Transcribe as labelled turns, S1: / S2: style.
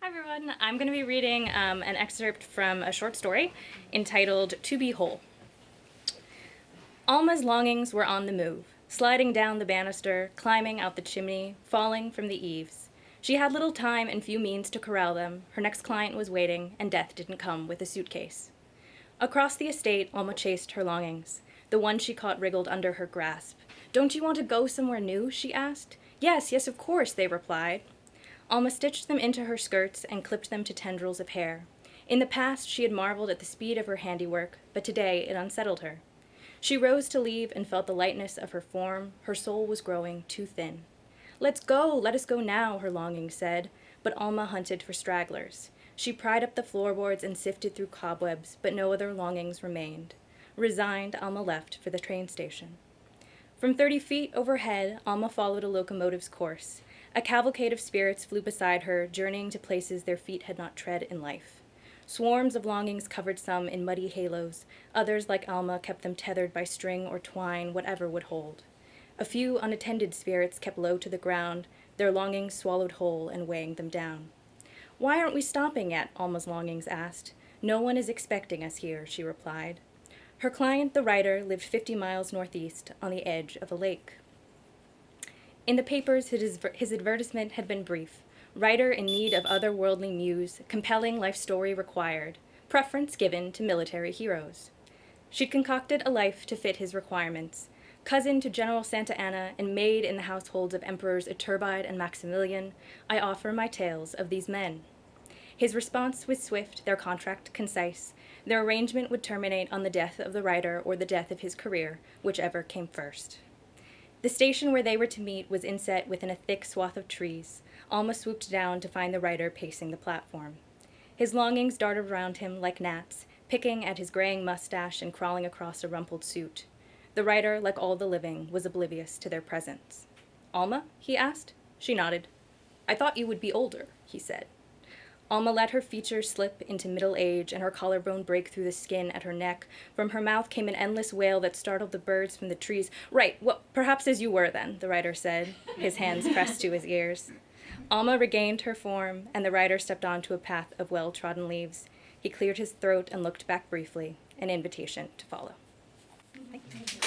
S1: Hi everyone, I'm going to be reading an excerpt from a short story entitled To Be Whole. Alma's longings were on the move, sliding down the banister, climbing out the chimney, falling from the eaves. She had little time and few means to corral them. Her next client was waiting, and death didn't come with a suitcase. Across the estate, Alma chased her longings. The one she caught wriggled under her grasp. "Don't you want to go somewhere new?" she asked. Yes, of course," they replied. Alma stitched them into her skirts and clipped them to tendrils of hair. In the past, she had marveled at the speed of her handiwork, but today it unsettled her. She rose to leave and felt the lightness of her form. Her soul was growing too thin. Let us go now," her longing said, but Alma hunted for stragglers. She pried up the floorboards and sifted through cobwebs, but no other longings remained. Resigned, Alma left for the train station. From 30 feet overhead, Alma followed a locomotive's course. A cavalcade of spirits flew beside her, journeying to places their feet had not tread in life. Swarms of longings covered some in muddy halos. Others, like Alma, kept them tethered by string or twine, whatever would hold. A few unattended spirits kept low to the ground, their longings swallowed whole and weighing them down. "Why aren't we stopping yet?" Alma's longings asked. "No one is expecting us here," she replied. Her client, the writer, lived 50 miles northeast, on the edge of a lake. In the papers, his advertisement had been brief. Writer in need of otherworldly muse, compelling life story required, preference given to military heroes. She'd concocted a life to fit his requirements. Cousin to General Santa Anna and maid in the households of Emperors Iturbide and Maximilian, I offer my tales of these men. His response was swift, their contract concise. Their arrangement would terminate on the death of the writer or the death of his career, whichever came first. The station where they were to meet was inset within a thick swath of trees. Alma swooped down to find the writer pacing the platform. His longings darted around him like gnats, picking at his graying mustache and crawling across a rumpled suit. The writer, like all the living, was oblivious to their presence. "Alma?" he asked. She nodded. "I thought you would be older," he said. Alma let her features slip into middle age and her collarbone break through the skin at her neck. From her mouth came an endless wail that startled the birds from the trees. "Right, well, perhaps as you were then," the writer said, his hands pressed to his ears. Alma regained her form, and the writer stepped onto a path of well-trodden leaves. He cleared his throat and looked back briefly, an invitation to follow. Thank you.